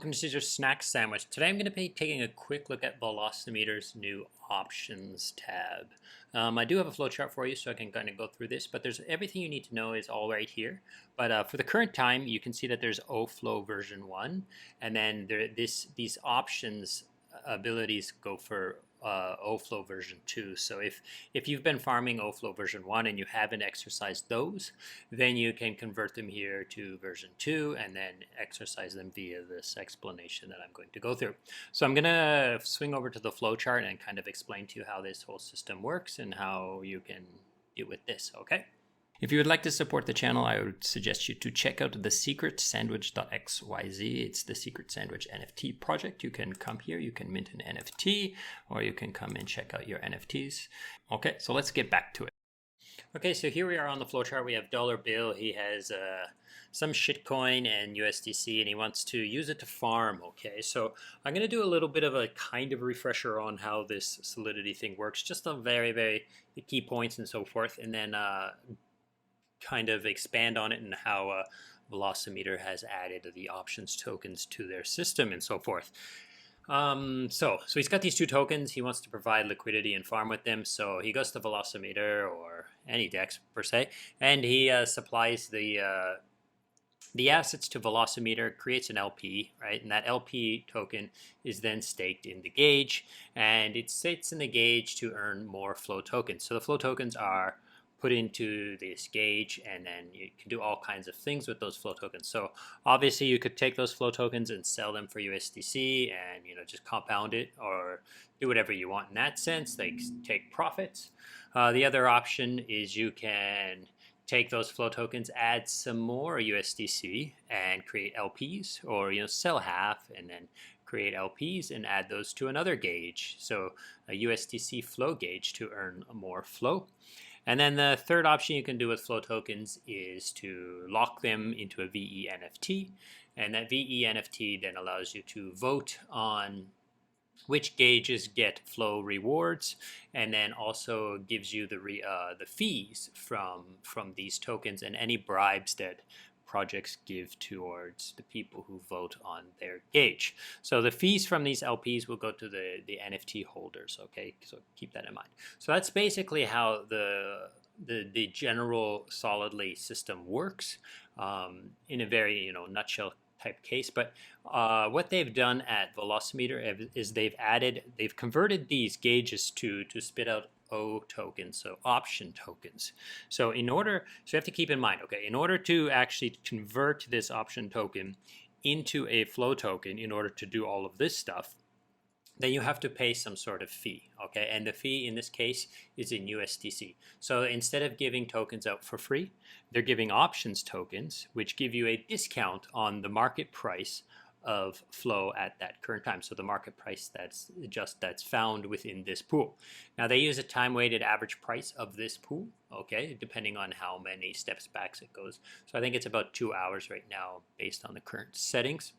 welcome to Caesar's Snack Sandwich. Today I'm going to be taking a quick look at Velocimeter's new Options tab. I do have a flowchart for you so I can kind of go through this, but there's everything you need to know is all right here. But for the current time, you can see that there's oFLOW version 1, and then these options abilities go for oFLOW version 2. So if you've been farming oFLOW version 1 and you haven't exercised those, then you can convert them here to version 2 and then exercise them via this explanation that I'm going to go through. So I'm going to swing over to the flowchart and kind of explain to you how this whole system works and how you can deal with this, okay? If you would like to support the channel, I would suggest you to check out the secretsandwich.xyz. It's the Secret Sandwich NFT project. You can come here, you can mint an NFT, or you can come and check out your NFTs. Okay, so let's get back to it. Okay, so here we are on the flowchart. We have Dollar Bill. He has some shitcoin and USDC, and he wants to use it to farm. Okay, so I'm going to do a little bit of a kind of refresher on how this Solidity thing works, just on very key points and so forth, and then kind of expand on it and how Velocimeter has added the options tokens to their system and so forth. So he's got these two tokens. He wants to provide liquidity and farm with them. So he goes to Velocimeter or any DEX per se, and he supplies the assets to Velocimeter, creates an LP, right? And that LP token is then staked in the gauge, and it sits in the gauge to earn more flow tokens. So the flow tokens are put into this gauge, and then you can do all kinds of things with those flow tokens. So obviously you could take those flow tokens and sell them for USDC and just compound it, or do whatever you want in that sense, like take profits. The other option is you can take those flow tokens, add some more USDC and create LPs, or sell half and then create LPs and add those to another gauge, so a USDC flow gauge to earn more flow. And then the third option you can do with flow tokens is to lock them into a VE NFT, and that VE NFT then allows you to vote on which gauges get flow rewards, and then also gives you the fees from these tokens and any bribes that projects give towards the people who vote on their gauge. So the fees from these LPs will go to the NFT holders, okay? So keep that in mind. So that's basically how the general Solidly system works in a very nutshell type case. But what they've done at Velocimeter is they've converted these gauges to spit out O tokens, so option tokens. So you have to keep in mind, okay, in order to actually convert this option token into a flow token, in order to do all of this stuff, then you have to pay some sort of fee, okay? And the fee in this case is in USDC. So instead of giving tokens out for free, they're giving options tokens, which give you a discount on the market price of flow at that current time. So the market price that's found within this pool. Now they use a time-weighted average price of this pool, okay, depending on how many steps back it goes. So I think it's about 2 hours right now based on the current settings.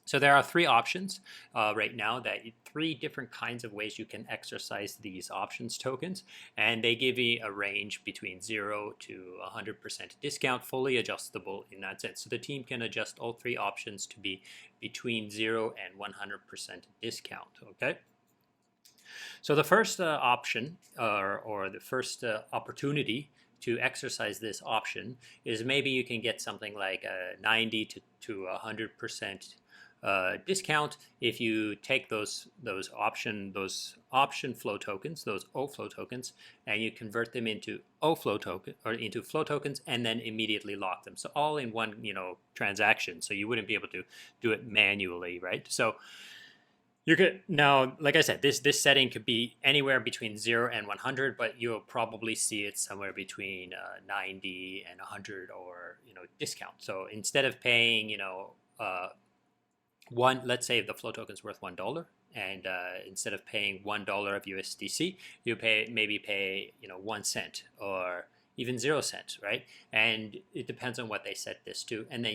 So there are three options right now, three different kinds of ways you can exercise these options tokens, and they give you a range between 0 to 100% discount, fully adjustable in that sense. So the team can adjust all three options to be between 0 and 100% discount, okay? So the first option, or the first opportunity to exercise this option is maybe you can get something like a 90 to 100% discount if you take those option flow tokens, those oFLOW tokens, and you convert them into oFLOW token or into flow tokens, and then immediately lock them. So all in one transaction. So you wouldn't be able to do it manually, right? So you could now, like I said, this setting could be anywhere between 0 and 100, but you'll probably see it somewhere between 90 and 100, or discount. So instead of paying let's say the flow token is worth $1, and instead of paying $1 of USDC, you maybe pay 1 cent or even 0 cents, right? And it depends on what they set this to, and then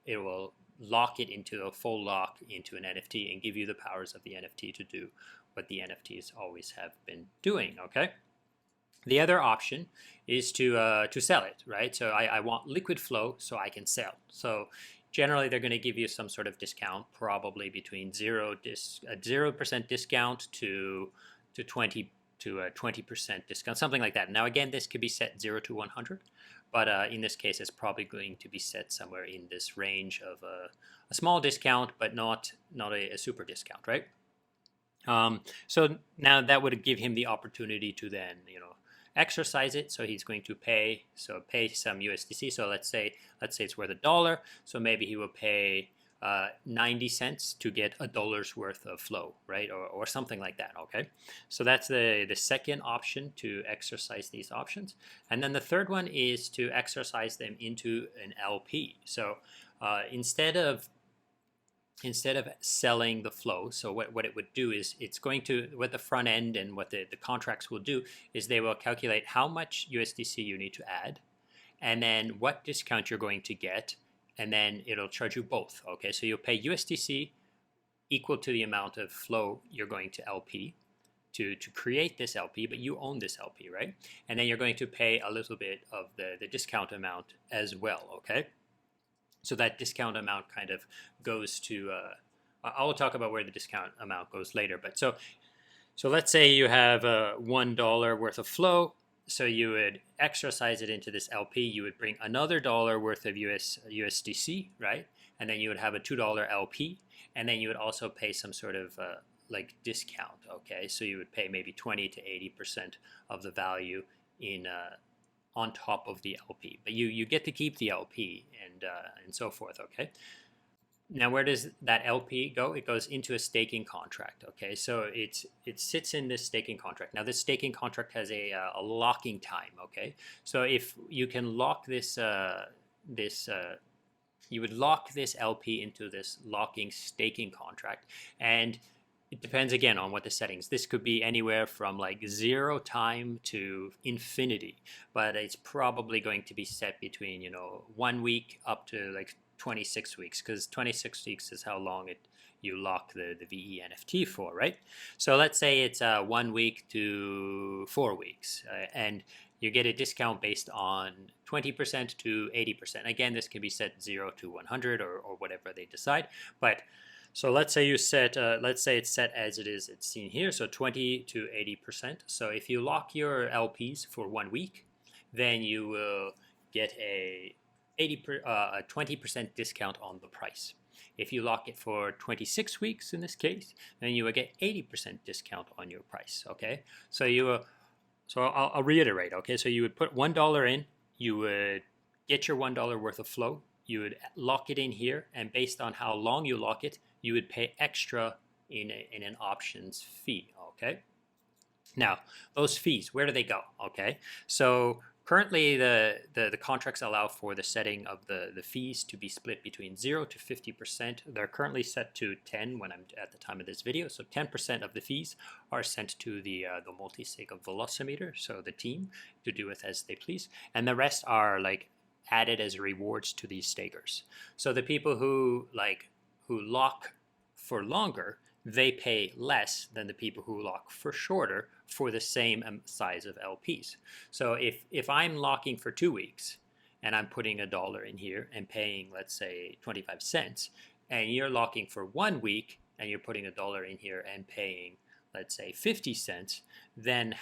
it will lock it into a full lock into an NFT and give you the powers of the NFT to do what the NFTs always have been doing, okay? The other option is to sell it, right? So I want liquid flow so I can sell. So generally they're going to give you some sort of discount, probably between 0% discount to 20 to a 20% discount, something like that. Now again, this could be set 0 to 100, but in this case, it's probably going to be set somewhere in this range of a small discount, but not a super discount, right? So now that would give him the opportunity to then, exercise it. So he's going to pay some USDC. So let's say it's worth $1. So maybe he will pay 90 cents to get $1 worth of flow, right? Or something like that. Okay. So that's the second option, to exercise these options. And then the third one is to exercise them into an LP. So instead of selling the flow, so what it would do is, it's going to, what the front end and what the contracts will do is they will calculate how much USDC you need to add, and then what discount you're going to get, and then it'll charge you both. Okay, so you'll pay USDC equal to the amount of flow you're going to LP to create this LP, but you own this LP, right? And then you're going to pay a little bit of the discount amount as well. Okay. So that discount amount kind of goes to, I'll talk about where the discount amount goes later. But so let's say you have $1 worth of flow. So you would exercise it into this LP. You would bring another $1 worth of USDC, right? And then you would have a $2 LP. And then you would also pay some sort of like discount, okay? So you would pay maybe 20 to 80% of the value in on top of the LP, but you get to keep the LP and so forth. Okay. Now, where does that LP go? It goes into a staking contract. Okay, so it sits in this staking contract. Now, this staking contract has a locking time. Okay, so if you can lock this you would lock this LP into this locking staking contract, and it depends again on what the settings. This could be anywhere from like 0 time to infinity, but it's probably going to be set between 1 week up to like 26 weeks, because 26 weeks is how long you lock the VE NFT for, right? So let's say it's 1 week to 4 weeks, and you get a discount based on 20% to 80%. Again, this can be set 0 to 100 or whatever they decide, but so let's say it's set as it is, it's seen here, so 20 to 80%. So if you lock your LPs for 1 week, then you will get a 20% discount on the price. If you lock it for 26 weeks in this case, then you will get 80% discount on your price. Okay, so I'll reiterate. Okay, so you would put $1 in, you would get your $1 worth of flow, you would lock it in here, and based on how long you lock it, you would pay extra in an options fee. Okay. Now, those fees, where do they go? Okay. So currently, the contracts allow for the setting of the fees to be split between 0 to 50%. They're currently set to 10 when I'm at the time of this video. So 10% of the fees are sent to the multi-sig of Velocimeter, so the team, to do with as they please, and the rest are like added as rewards to these stakers. So the people who lock for longer, they pay less than the people who lock for shorter for the same size of LPs. So if I'm locking for 2 weeks and I'm putting $1 in here and paying, let's say, 25 cents, and you're locking for 1 week and you're putting $1 in here and paying, let's say, 50 cents, then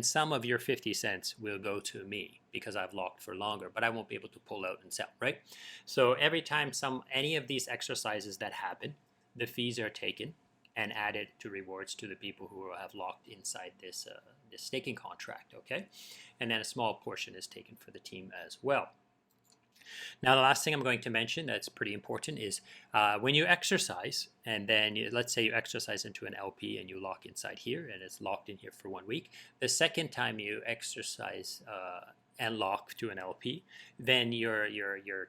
some of your 50 cents will go to me because I've locked for longer, but I won't be able to pull out and sell, right? So every time any of these exercises that happen, the fees are taken and added to rewards to the people who have locked inside this staking contract, okay? And then a small portion is taken for the team as well. Now, the last thing I'm going to mention that's pretty important is when you exercise, and then let's say you exercise into an LP and you lock inside here, and it's locked in here for 1 week. The second time you exercise and lock to an LP, then your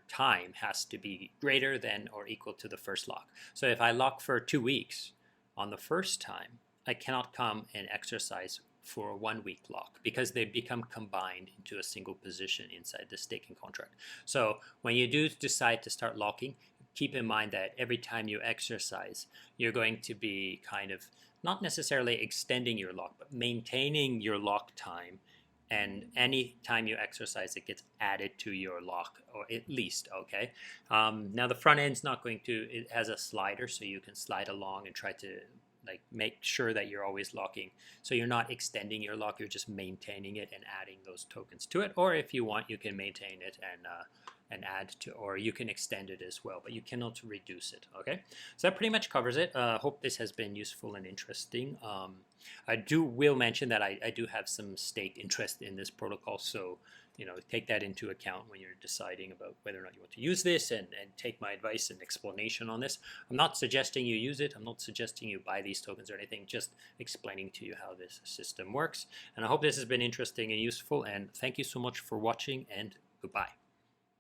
time has to be greater than or equal to the first lock. So if I lock for 2 weeks on the first time, I cannot come and exercise for a 1 week lock because they become combined into a single position inside the staking contract. So when you do decide to start locking, keep in mind that every time you exercise, you're going to be kind of not necessarily extending your lock, but maintaining your lock time and any time you exercise, it gets added to your lock, or at least, okay? Now the front end's not going to, it has a slider, so you can slide along and try to like make sure that you're always locking. So you're not extending your lock, you're just maintaining it and adding those tokens to it. Or if you want, you can maintain it and add to, or you can extend it as well, but you cannot reduce it. Okay, so that pretty much covers it. Hope this has been useful and interesting. I will mention that I do have some stake interest in this protocol, so take that into account when you're deciding about whether or not you want to use this, and take my advice and explanation on this. I'm not suggesting you use it. I'm not suggesting you buy these tokens or anything, just explaining to you how this system works. And I hope this has been interesting and useful, and thank you so much for watching, and goodbye.